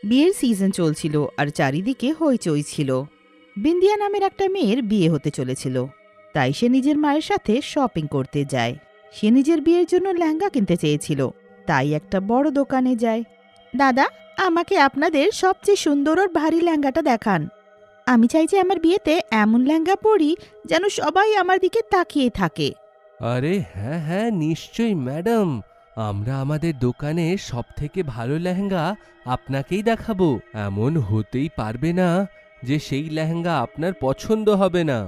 বিয়ের সিজন চলছিল আর চারিদিকে হইচই ছিল। বিন্দিয়া নামের একটা মেয়ের বিয়ে হতে চলেছিল, তাই সে নিজের মায়ের সাথে শপিং করতে যায়। সে নিজের বিয়ের জন্য লেহেঙ্গা কিনতে চেয়েছিল, তাই একটা বড় দোকানে যায়। দাদা, আমাকে আপনাদের সবচেয়ে সুন্দর আর ভারী লেহেঙ্গাটা দেখান। আমি চাই যে আমার বিয়েতে এমন লেহেঙ্গা পরি যেন সবাই আমার দিকে তাকিয়ে থাকে। আরে হ্যাঁ হ্যাঁ, নিশ্চয়ই ম্যাডাম, আমরা আমাদের দোকানে সবথেকে ভালো লেহেঙ্গা আপনাকেই দেখাবো। এমন হতেই পারবে না যে সেই লেহেঙ্গা আপনার পছন্দ হবে না।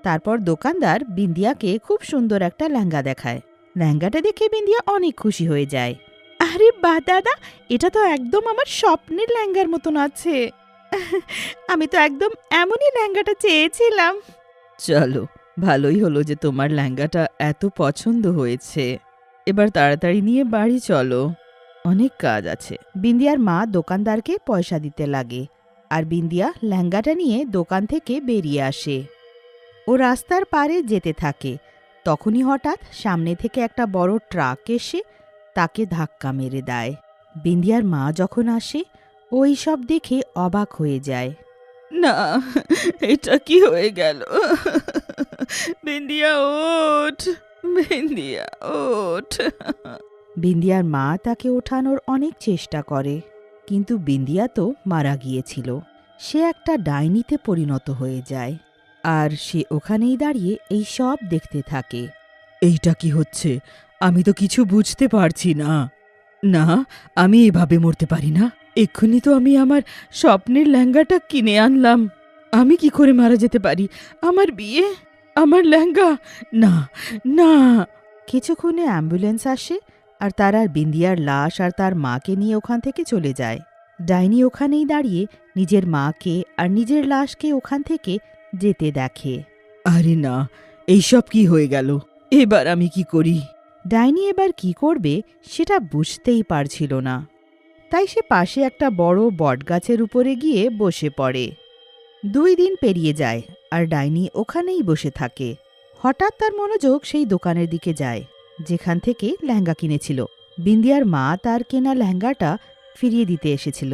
তারপর দোকানদার বিন্দিয়াকে খুব সুন্দর একটা লেহেঙ্গা দেখায়। লেহেঙ্গাটা দেখে বিন্দিয়া অনেক খুশি হয়ে যায়। আরে বাহ দাদা, এটা তো একদম আমার স্বপ্নের লেহেঙ্গার মতন আছে। আমি তো একদম এমনই লেহেঙ্গাটা চেয়েছিলাম। চলো, ভালোই হলো যে তোমার লেহেঙ্গাটা এত পছন্দ হয়েছে। এবার তাড়াতাড়ি নিয়ে বাড়ি চলো, অনেক কাজ আছে। বিন্দিয়ার মা দোকানদারকে পয়সা দিতে লাগে, আর বিন্দিয়া লেহেঙ্গাটা নিয়ে দোকান থেকে বেরিয়ে আসে। ও রাস্তার পারে যেতে থাকে, তখনই হঠাৎ সামনে থেকে একটা বড় ট্রাক এসে তাকে ধাক্কা মেরে দেয়। বিন্দিয়ার মা যখন আসে, ওই সব দেখে অবাক হয়ে যায়। না, এটা কি হয়ে গেল? বিন্দিয়া ওঠ, বিন্দিয়া ওঠ। বিন্দিয়ার মা তাকে ওঠানোর অনেক চেষ্টা করে, কিন্তু বিন্দিয়া তো মারা গিয়েছিল। সে একটা ডাইনিতে পরিণত হয়ে যায়, আর সে ওখানেই দাঁড়িয়ে এই সব দেখতে থাকে। এইটা কি হচ্ছে? আমি তো কিছু বুঝতে পারছি না। না, আমি এভাবে মরতে পারি না। এক্ষুনি তো আমি আমার স্বপ্নের লেহেঙ্গাটা কিনে আনলাম। আমি কি করে মারা যেতে পারি? আমার বিয়ে, আমার লেহেঙ্গা, না না। কিছুক্ষণে অ্যাম্বুলেন্স আসে, আর তারা বিন্দিয়ার লাশ আর তার মাকে নিয়ে ওখান থেকে চলে যায়। ডাইনি ওখানেই দাঁড়িয়ে নিজের মাকে আর নিজের লাশকে ওখান থেকে যেতে দেখে। আরে না, এইসব কি হয়ে গেল? এবার আমি কি করি? ডাইনি এবার কি করবে সেটা বুঝতেই পারছিল না, তাই সে পাশে একটা বড় বটগাছের উপরে গিয়ে বসে পড়ে। 2 দিন পেরিয়ে যায়, আর ডাইনি ওখানেই বসে থাকে। হঠাৎ তার মনোযোগ সেই দোকানের দিকে যায় যেখান থেকে লেহেঙ্গা কিনেছিল। বিন্দিয়ার মা তার কেনা লেহেঙ্গাটা ফিরিয়ে দিতে এসেছিল।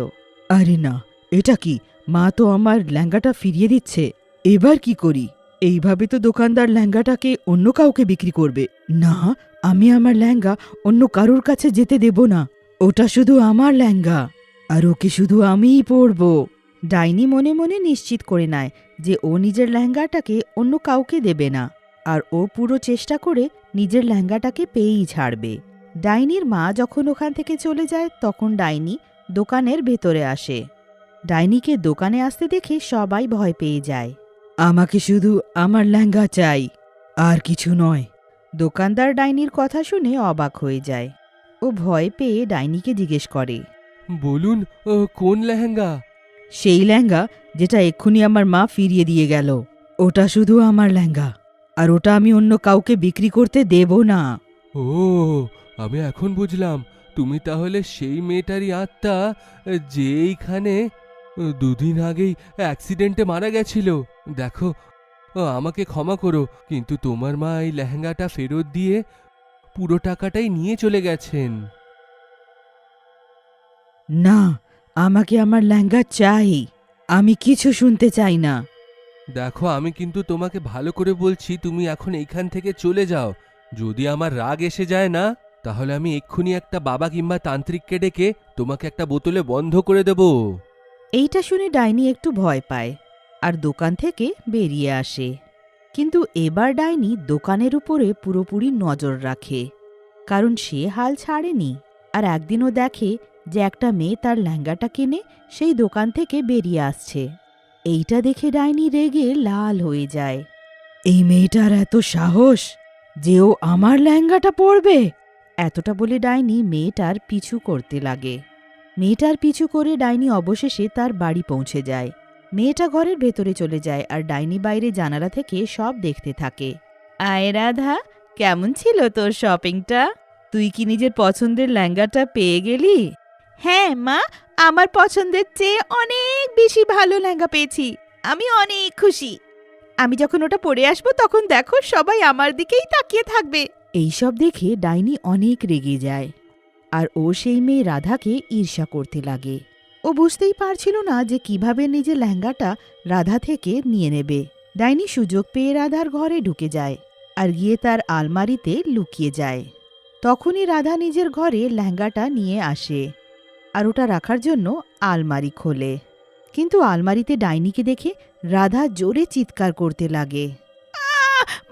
আরে না, এটা কি? মা তো আমার লেহেঙ্গাটা ফিরিয়ে দিচ্ছে। এবার কি করি? এইভাবে তো দোকানদার লেহেঙ্গাটাকে অন্য কাউকে বিক্রি করবে। না, আমি আমার লেহেঙ্গা অন্য কারোর কাছে যেতে দেব না। ওটা শুধু আমার লেহেঙ্গা, আর ওকে শুধু আমিই পরব। ডাইনি মনে মনে নিশ্চিত করে নেয় যে ও নিজের লেহেঙ্গাটাকে অন্য কাউকে দেবে না, আর ও পুরো চেষ্টা করে নিজের লেহেঙ্গাটাকে পেয়েই ছাড়বে। ডাইনির মা যখন ওখান থেকে চলে যায়, তখন ডাইনি দোকানের ভেতরে আসে। ডাইনিকে দোকানে আসতে দেখে সবাই ভয় পেয়ে যায়। আমাকে শুধু আমার লেহেঙ্গা চাই, আর কিছু নয়। দোকানদার ডাইনির কথা শুনে অবাক হয়ে যায়। ও ভয় পেয়ে ডাইনিকে জিজ্ঞেস করে, বলুন, কোন লেহেঙ্গা? সেই লেহেঙ্গা যেটা এক্ষুনি আমার মা ফিরিয়ে দিয়ে গেল। ওটা শুধু আমার লেহেঙ্গা, আর ওটা আমি অন্য কাউকে বিক্রি করতে দেব না। ও, আমি এখন বুঝলাম, তুমি তাহলে সেই মেয়েটারই আত্মা যে এইখানে 2 দিন আগেই অ্যাক্সিডেন্টে মারা গেছিল। দেখো, আমাকে ক্ষমা করো, কিন্তু তোমার মা এই লেহেঙ্গাটা ফেরত দিয়ে পুরো টাকাটাই নিয়ে চলে গেছেন। না, আমাকে আমার লেহেঙ্গা চাই। আমি কিছু শুনতে চাই না। দেখো, আমি কিন্তু তোমাকে ভালো করে বলছি, তুমি এখন এইখান থেকে চলে যাও। যদি আমার রাগ এসে যায় না, তাহলে আমি এক্ষুনি একটা বাবা কিংবা তান্ত্রিককে ডেকে তোমাকে একটা বোতলে বন্ধ করে দেব। এইটা শুনে ডাইনি একটু ভয় পায়, আর দোকান থেকে বেরিয়ে আসে। কিন্তু এবার ডাইনি দোকানের উপরে পুরোপুরি নজর রাখে, কারণ সে হাল ছাড়েনি। আর একদিনও দেখে যে একটা মেয়ে তার লেহেঙ্গাটা কিনে সেই দোকান থেকে বেরিয়ে আসছে। এইটা দেখে ডাইনি রেগে লাল হয়ে যায়। এই মেয়েটার এত সাহস যে ও আমার লেহেঙ্গাটা পরবে! এতটা বলে ডাইনি মেয়েটার পিছু করতে লাগে। মেয়েটার পিছু করে ডাইনি অবশেষে তার বাড়ি পৌঁছে যায়। মেয়েটা ঘরের ভেতরে চলে যায়, আর ডাইনি বাইরে জানালা থেকে সব দেখতে থাকে। আয় রাধা, কেমন ছিল তোর শপিংটা? তুই কি নিজের পছন্দের লেহেঙ্গাটা পেয়ে গেলি? হ্যাঁ মা, আমার পছন্দের চেয়ে অনেক বেশি ভালো লেহেঙ্গা পেয়েছি। আমি অনেক খুশি। আমি যখন ওটা পরে আসবো তখন দেখো সবাই আমার দিকেই তাকিয়ে থাকবে। এইসব দেখে ডাইনি অনেক রেগে যায়, আর ও সেই মেয়ে রাধাকে ঈর্ষা করতে লাগে। ও ও বুঝতেই পারছিল না যে কিভাবে নিজের লেহেঙ্গাটা রাধা থেকে নিয়ে নেবে। ডাইনি সুযোগ পেয়ে রাধার ঘরে ঢুকে যায় আর গিয়ে তার আলমারিতে লুকিয়ে যায়। তখনই রাধা নিজের ঘরে লেহেঙ্গাটা নিয়ে আসে আর ওটা রাখার জন্য আলমারি খোলে। কিন্তু আলমারিতে ডাইনিকে দেখে রাধা জোরে চিৎকার করতে লাগে,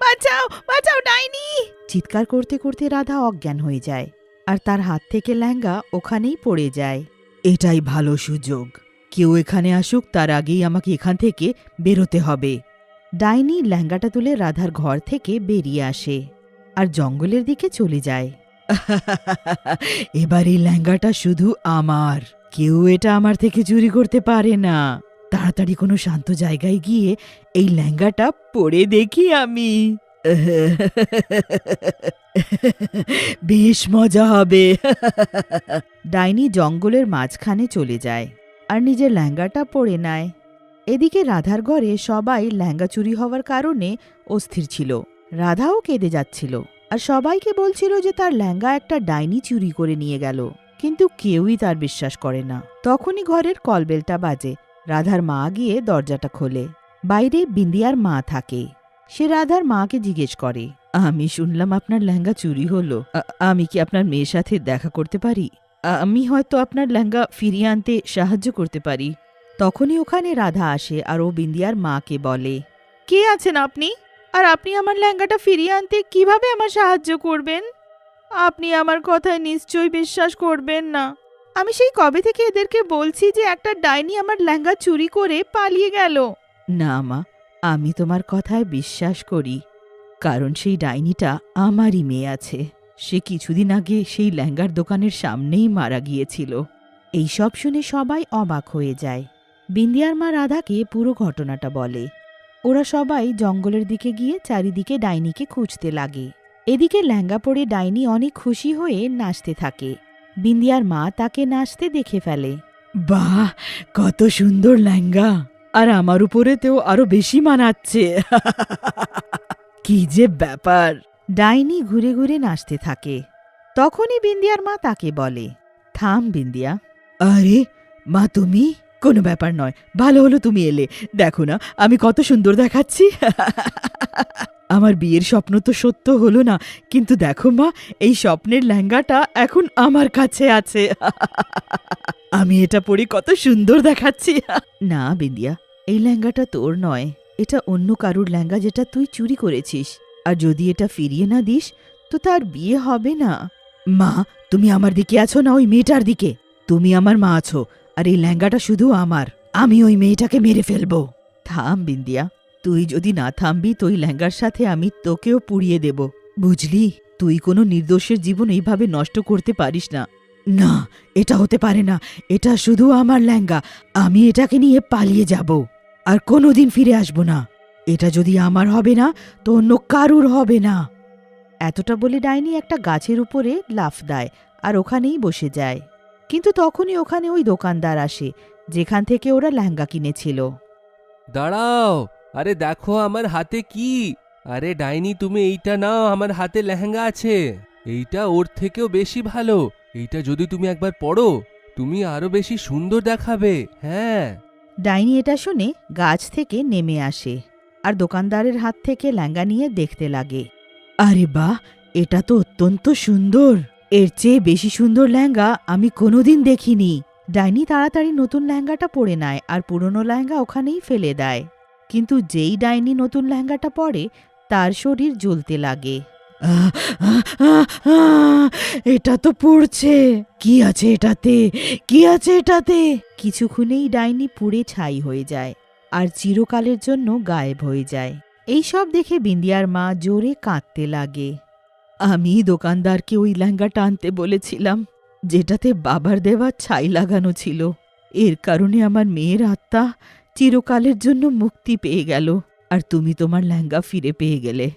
বাঁচাও বাঁচাও ডাইনি! চিৎকার করতে করতে রাধা অজ্ঞান হয়ে যায় আর তার হাত থেকে লেহেঙ্গা ওখানেই পড়ে যায়। এটাই ভালো সুযোগ, কেউ এখানে আসুক তার আগেই আমাকে এখান থেকে বেরোতে হবে। ডাইনি লেহেঙ্গাটা তুলে রাধার ঘর থেকে বেরিয়ে আসে আর জঙ্গলের দিকে চলে যায়। এবার এই লেহেঙ্গাটা শুধু আমার, কেউ এটা আমার থেকে চুরি করতে পারে না। তাড়াতাড়ি কোনো শান্ত জায়গায় গিয়ে এই লেহেঙ্গাটা পরে দেখি আমি। বেশ মজা হবে। ডাইনি জঙ্গলের মাঝখানে চলে যায় আর নিজের লেহেঙ্গাটা পরে নেয়। এদিকে রাধার ঘরে সবাই লেহেঙ্গা চুরি হওয়ার কারণে অস্থির ছিল। রাধাও কেঁদে যাচ্ছিল আর সবাইকে বলছিল যে তার লেহেঙ্গা একটা ডাইনি চুরি করে নিয়ে গেল, কিন্তু কেউই তার বিশ্বাস করে না। তখনই ঘরের কলবেলটা বাজে। রাধার মা গিয়ে দরজাটা খোলে। বাইরে বিন্দিয়ার মা থাকে। সে রাধার মাকে জিজ্ঞেস করে, আমি শুনলাম আপনার লেহেঙ্গা চুরি হলো, আমি কি আপনার মেয়ের সাথে দেখা করতে পারি? আমি হয়তো আপনার লেহেঙ্গা ফিরিয়ে আনতে সাহায্য করতে পারি। তখনই ওখানে রাধা আসে আর ও বিন্দিয়ার মাকে বলে, কে আছেন আপনি? আর আপনি আমার লেহেঙ্গাটা ফিরিয়ে আনতে কিভাবে আমার সাহায্য করবেন? আপনি আমার কথায় নিশ্চয়ই বিশ্বাস করবেন না। আমি সেই কবে থেকে এদেরকে বলছি যে একটা ডাইনি আমার লেহেঙ্গা চুরি করে পালিয়ে গেল। না মা, আমি তোমার কথায় বিশ্বাস করি, কারণ সেই ডাইনিটা আমারই মেয়ে আছে। সে কিছুদিন আগে সেই লেহেঙ্গার দোকানের সামনেই মারা গিয়েছিল। এই সব শুনে সবাই অবাক হয়ে যায়। বিন্দিয়ার মা রাধাকে পুরো ঘটনাটা বলে। ওরা সবাই জঙ্গলের দিকে গিয়ে চারিদিকে ডাইনিকে খুঁজতে লাগে। এদিকে লেহেঙ্গা পরে ডাইনি অনেক খুশি হয়ে নাচতে থাকে। বিন্দিয়ার মা তাকে নাচতে দেখে ফেলে। বাহ, কত সুন্দর লেহেঙ্গা, আর আমার উপরেতেও আরো বেশি মানাচ্ছে। কি যে ব্যাপার! ডাইনি ঘুরে ঘুরে নাচতে থাকে। তখনই বিন্দিয়ার মা তাকে বলে, থাম বিন্দিয়া। আরে মা, তুমি? কোনো ব্যাপার নয়, ভালো হলো তুমি এলে। দেখো না আমি কত সুন্দর দেখাচ্ছি। আমার বিয়ের স্বপ্ন তো সত্য হলো না, কিন্তু দেখো মা, এই স্বপ্নের লেহেঙ্গাটা এখন আমার কাছে আছে। আমি এটা পরে কত সুন্দর দেখাচ্ছি। না বিন্দিয়া, এই লেহেঙ্গাটা তোর নয়, এটা অন্য কারুর লেহেঙ্গা যেটা তুই চুরি করেছিস। আর যদি এটা ফিরিয়ে না দিস তো তার বিয়ে হবে না। মা, তুমি আমার দিকে আছো না ওই মেয়েটার দিকে? তুমি আমার মা আছো, আর এই লেহেঙ্গাটা শুধু আমার। আমি ওই মেয়েটাকে মেরে ফেলবো। থাম বিন্দিয়া, তুই যদি না থামবি তো ওই লেহেঙ্গার সাথে আমি তোকেও পুড়িয়ে দেব, বুঝলি? তুই কোনো নির্দোষের জীবন এইভাবে নষ্ট করতে পারিস না। না, এটা হতে পারে না, এটা শুধু আমার লেহেঙ্গা। আমি এটাকে নিয়ে পালিয়ে যাব আর কোনোদিন ফিরে আসব না। এটা যদি আমার হবে না তো অন্য কারুর হবে না। এতটা বলে ডাইনি একটা গাছের উপরে লাফ দেয় আর ওখানেই বসে যায়। কিন্তু তখনই ওখানে ওই দোকানদার আসে যেখান থেকে ওরা লেহেঙ্গা কিনেছিল। দাঁড়াও, আরে দেখো আমার হাতে কি! আরে ডাইনি, তুমি এইটা নাও, আমার হাতে লেহেঙ্গা আছে। এইটা ওর থেকেও বেশি ভালো। এইটা যদি তুমি একবার পরো, তুমি আরো বেশি সুন্দর দেখাবে। হ্যাঁ। ডাইনি এটা শুনে গাছ থেকে নেমে আসে আর দোকানদারের হাত থেকে লেহেঙ্গা নিয়ে দেখতে লাগে। আরে বাহ, এটা তো অত্যন্ত সুন্দর। এর চেয়ে বেশি সুন্দর লেহেঙ্গা আমি কোনোদিন দেখিনি। ডাইনি তাড়াতাড়ি নতুন লেহেঙ্গাটা পরে নেয় আর পুরনো লেহেঙ্গা ওখানেই ফেলে দেয়। কিন্তু যেই ডাইনি নতুন লেহেঙ্গাটা পরে তার শরীর জ্বলতে লাগে। এটা তো পুড়ছে। কি আছে এটাতে? কি আছে এটাতে? কিছুক্ষণেই ডাইনি পুড়ে ছাই হয়ে যায় আর চিরকালের জন্য গায়েব হয়ে যায়। এই সব দেখে বিন্দিয়ার মা জোরে কাঁদতে লাগে। আমি দোকানদারকে ওই লেহেঙ্গাটা আনতে বলেছিলাম যেটাতে বাবার দেওয়া ছাই লাগানো ছিল। এর কারণে আমার মেয়ের আত্মা চিরকালের জন্য মুক্তি পেয়ে গেল, আর তুমি তোমার লেহেঙ্গা ফিরে পেয়ে গেলে।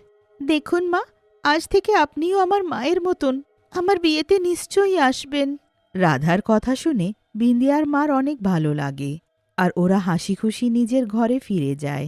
দেখুন মা, আজ থেকে আপনিও আমার মায়ের মতন আমার বিয়েতে নিশ্চয়ই আসবেন। রাধার কথা শুনে বিন্দিয়ার মার অনেক ভালো লাগে আর ওরা হাসি খুশি নিজের ঘরে ফিরে যায়।